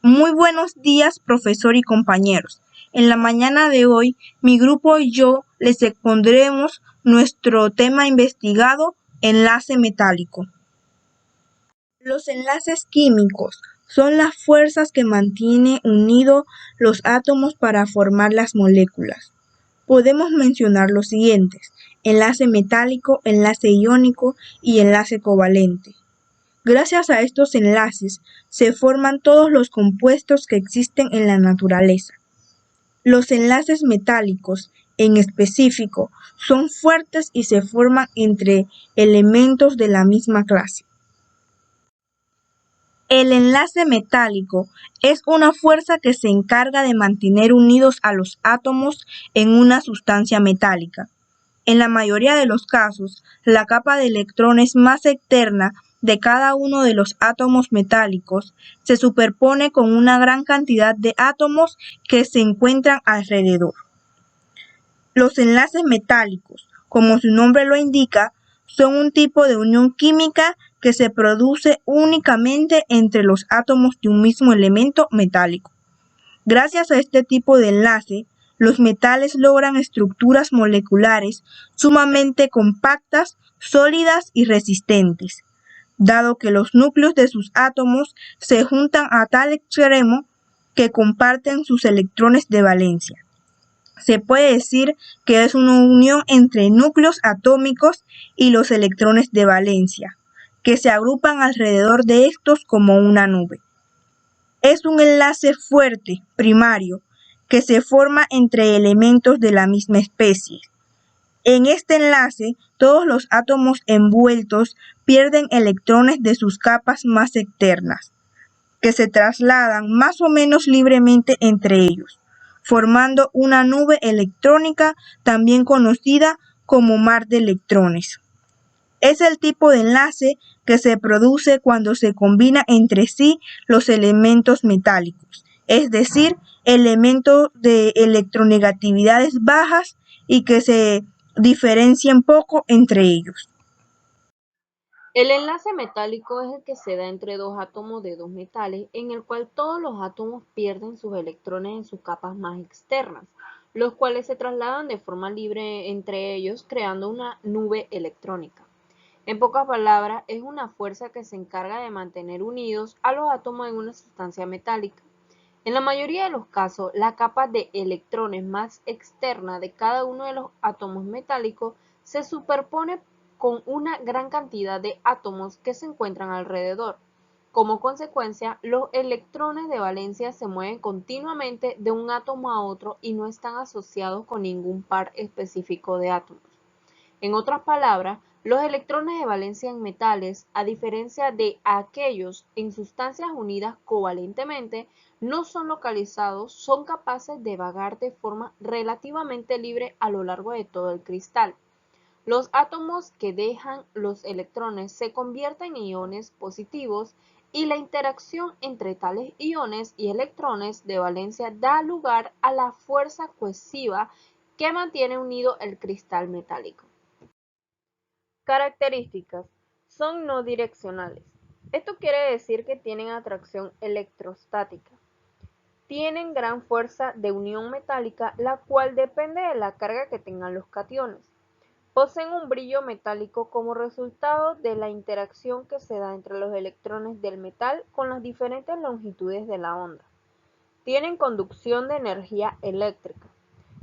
Muy buenos días, profesor y compañeros. En la mañana de hoy, mi grupo y yo les expondremos nuestro tema investigado, enlace metálico. Los enlaces químicos son las fuerzas que mantienen unidos los átomos para formar las moléculas. Podemos mencionar los siguientes: enlace metálico, enlace iónico y enlace covalente. Gracias a estos enlaces se forman todos los compuestos que existen en la naturaleza. Los enlaces metálicos, en específico, son fuertes y se forman entre elementos de la misma clase. El enlace metálico es una fuerza que se encarga de mantener unidos a los átomos en una sustancia metálica. En la mayoría de los casos, la capa de electrones más externa de cada uno de los átomos metálicos se superpone con una gran cantidad de átomos que se encuentran alrededor. Los enlaces metálicos, como su nombre lo indica, son un tipo de unión química que se produce únicamente entre los átomos de un mismo elemento metálico. Gracias a este tipo de enlace, los metales logran estructuras moleculares sumamente compactas, sólidas y resistentes, dado que los núcleos de sus átomos se juntan a tal extremo que comparten sus electrones de valencia. Se puede decir que es una unión entre núcleos atómicos y los electrones de valencia, que se agrupan alrededor de estos como una nube. Es un enlace fuerte, primario, que se forma entre elementos de la misma especie. En este enlace, todos los átomos envueltos pierden electrones de sus capas más externas, que se trasladan más o menos libremente entre ellos, formando una nube electrónica también conocida como mar de electrones. Es el tipo de enlace que se produce cuando se combina entre sí los elementos metálicos, es decir, elementos de electronegatividades bajas y que se diferencian poco entre ellos. El enlace metálico es el que se da entre dos átomos de dos metales, en el cual todos los átomos pierden sus electrones en sus capas más externas, los cuales se trasladan de forma libre entre ellos, creando una nube electrónica. En pocas palabras, es una fuerza que se encarga de mantener unidos a los átomos en una sustancia metálica. En la mayoría de los casos, la capa de electrones más externa de cada uno de los átomos metálicos se superpone con una gran cantidad de átomos que se encuentran alrededor. Como consecuencia, los electrones de valencia se mueven continuamente de un átomo a otro y no están asociados con ningún par específico de átomos. En otras palabras, los electrones de valencia en metales, a diferencia de aquellos en sustancias unidas covalentemente, no son localizados, son capaces de vagar de forma relativamente libre a lo largo de todo el cristal. Los átomos que dejan los electrones se convierten en iones positivos y la interacción entre tales iones y electrones de valencia da lugar a la fuerza cohesiva que mantiene unido el cristal metálico. Características: son no direccionales. Esto quiere decir que tienen atracción electrostática. Tienen gran fuerza de unión metálica, la cual depende de la carga que tengan los cationes. Poseen un brillo metálico como resultado de la interacción que se da entre los electrones del metal con las diferentes longitudes de la onda. Tienen conducción de energía eléctrica.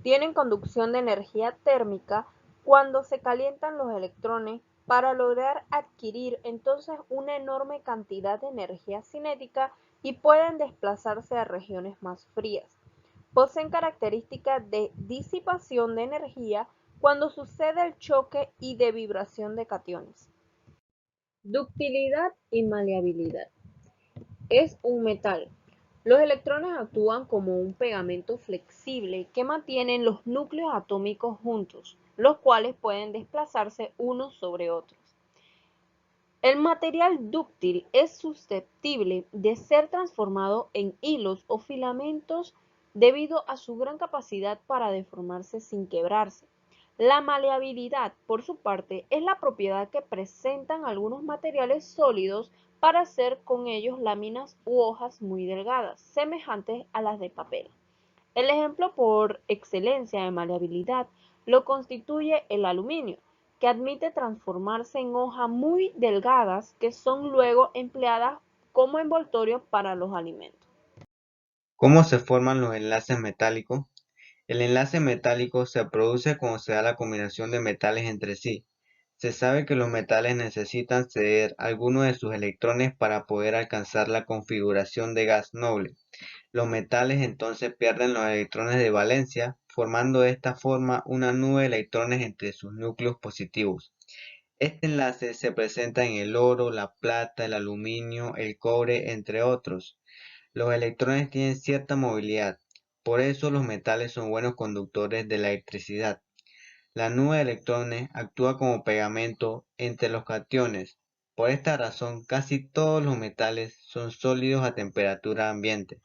Tienen conducción de energía térmica cuando se calientan los electrones para lograr adquirir entonces una enorme cantidad de energía cinética y pueden desplazarse a regiones más frías. Poseen características de disipación de energía cuando sucede el choque y de vibración de cationes. Ductilidad y maleabilidad. Es un metal. Los electrones actúan como un pegamento flexible que mantienen los núcleos atómicos juntos, los cuales pueden desplazarse unos sobre otros. El material dúctil es susceptible de ser transformado en hilos o filamentos debido a su gran capacidad para deformarse sin quebrarse. La maleabilidad, por su parte, es la propiedad que presentan algunos materiales sólidos para hacer con ellos láminas u hojas muy delgadas, semejantes a las de papel. El ejemplo por excelencia de maleabilidad lo constituye el aluminio, que admite transformarse en hojas muy delgadas que son luego empleadas como envoltorio para los alimentos. ¿Cómo se forman los enlaces metálicos? El enlace metálico se produce cuando se da la combinación de metales entre sí. Se sabe que los metales necesitan ceder algunos de sus electrones para poder alcanzar la configuración de gas noble. Los metales entonces pierden los electrones de valencia, formando de esta forma una nube de electrones entre sus núcleos positivos. Este enlace se presenta en el oro, la plata, el aluminio, el cobre, entre otros. Los electrones tienen cierta movilidad, por eso los metales son buenos conductores de la electricidad. La nube de electrones actúa como pegamento entre los cationes. Por esta razón, casi todos los metales son sólidos a temperatura ambiente.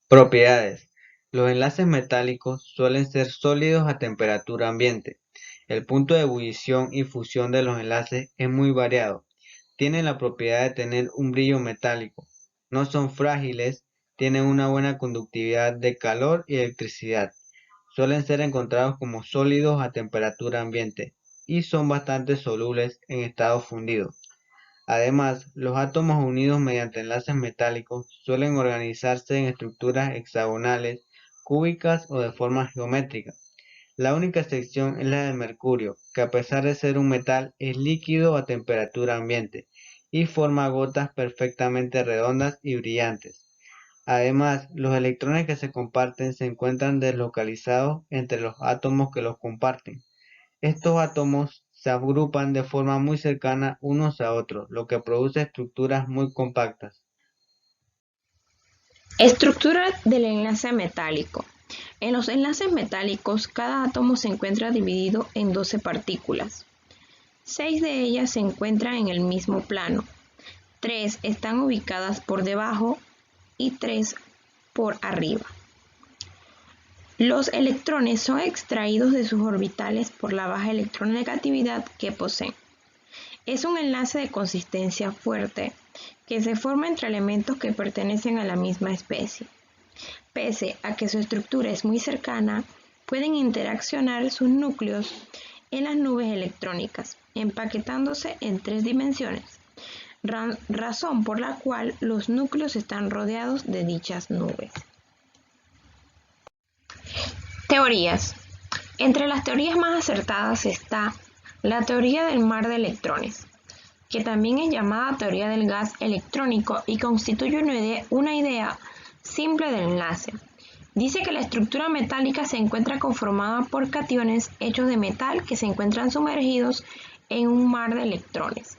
Propiedades. Los enlaces metálicos suelen ser sólidos a temperatura ambiente. El punto de ebullición y fusión de los enlaces es muy variado. Tienen la propiedad de tener un brillo metálico. No son frágiles, tienen una buena conductividad de calor y electricidad. Suelen ser encontrados como sólidos a temperatura ambiente y son bastante solubles en estado fundido. Además, los átomos unidos mediante enlaces metálicos suelen organizarse en estructuras hexagonales, cúbicas o de forma geométrica. La única excepción es la del mercurio, que a pesar de ser un metal es líquido a temperatura ambiente y forma gotas perfectamente redondas y brillantes. Además, los electrones que se comparten se encuentran deslocalizados entre los átomos que los comparten. Estos átomos se agrupan de forma muy cercana unos a otros, lo que produce estructuras muy compactas. Estructura del enlace metálico. En los enlaces metálicos, cada átomo se encuentra dividido en 12 partículas. 6 de ellas se encuentran en el mismo plano, 3 están ubicadas por debajo y 3 por arriba. Los electrones son extraídos de sus orbitales por la baja electronegatividad que poseen. Es un enlace de consistencia fuerte que se forma entre elementos que pertenecen a la misma especie. Pese a que su estructura es muy cercana, pueden interaccionar sus núcleos en las nubes electrónicas, empaquetándose en 3 dimensiones, razón por la cual los núcleos están rodeados de dichas nubes. Teorías. Entre las teorías más acertadas está la teoría del mar de electrones, que también es llamada teoría del gas electrónico y constituye una idea simple del enlace. Dice que la estructura metálica se encuentra conformada por cationes hechos de metal que se encuentran sumergidos en un mar de electrones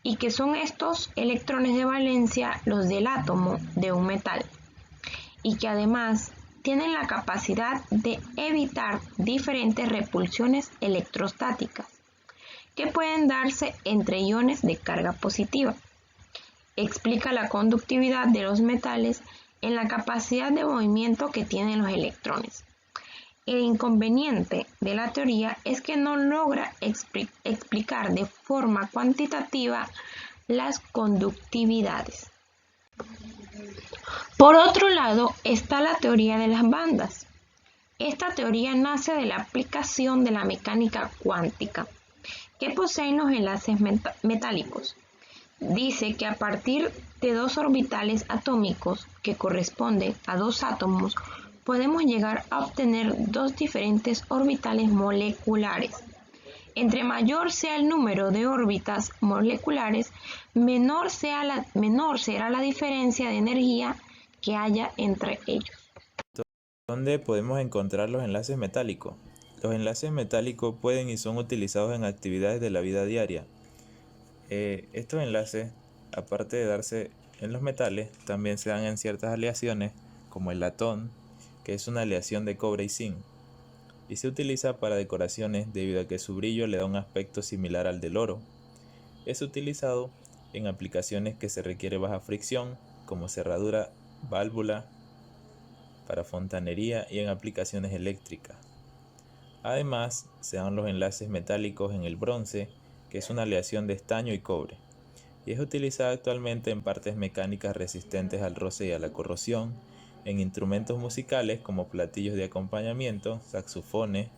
y que son estos electrones de valencia los del átomo de un metal y que además tienen la capacidad de evitar diferentes repulsiones electrostáticas que pueden darse entre iones de carga positiva. Explica la conductividad de los metales en la capacidad de movimiento que tienen los electrones. El inconveniente de la teoría es que no logra explicar de forma cuantitativa las conductividades. Por otro lado está la teoría de las bandas. Esta teoría nace de la aplicación de la mecánica cuántica que poseen los enlaces metálicos. Dice que a partir de 2 orbitales atómicos que corresponden a 2 átomos, podemos llegar a obtener 2 diferentes orbitales moleculares. Entre mayor sea el número de órbitas moleculares, menor será la diferencia de energía que haya entre ellos. ¿Dónde podemos encontrar los enlaces metálicos? Los enlaces metálicos pueden y son utilizados en actividades de la vida diaria. Estos enlaces, aparte de darse en los metales, también se dan en ciertas aleaciones, como el latón, que es una aleación de cobre y zinc, y se utiliza para decoraciones debido a que su brillo le da un aspecto similar al del oro. Es utilizado en aplicaciones que se requiere baja fricción, como cerradura, válvula, para fontanería y en aplicaciones eléctricas. Además, se dan los enlaces metálicos en el bronce, que es una aleación de estaño y cobre, y es utilizada actualmente en partes mecánicas resistentes al roce y a la corrosión, en instrumentos musicales como platillos de acompañamiento, saxofones,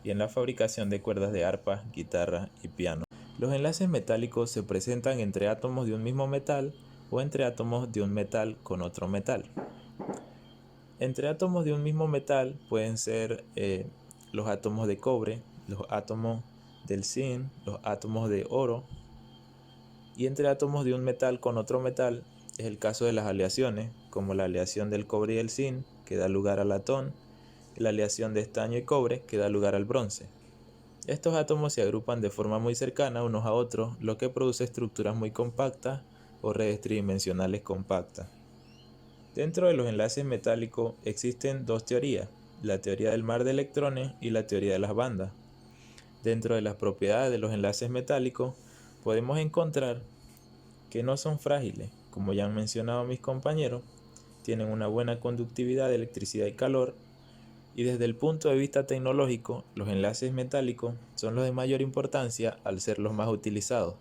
y en la fabricación de cuerdas de arpa, guitarra y piano. Los enlaces metálicos se presentan entre átomos de un mismo metal o entre átomos de un metal con otro metal. Entre átomos de un mismo metal pueden ser los átomos de cobre, los átomos del zinc, los átomos de oro, y entre átomos de un metal con otro metal es el caso de las aleaciones, como la aleación del cobre y el zinc, que da lugar al latón, y la aleación de estaño y cobre, que da lugar al bronce. Estos átomos se agrupan de forma muy cercana unos a otros, lo que produce estructuras muy compactas o redes tridimensionales compactas. Dentro de los enlaces metálicos existen dos teorías, la teoría del mar de electrones y la teoría de las bandas. Dentro de las propiedades de los enlaces metálicos podemos encontrar que no son frágiles, como ya han mencionado mis compañeros, tienen una buena conductividad de electricidad y calor, y desde el punto de vista tecnológico, los enlaces metálicos son los de mayor importancia al ser los más utilizados.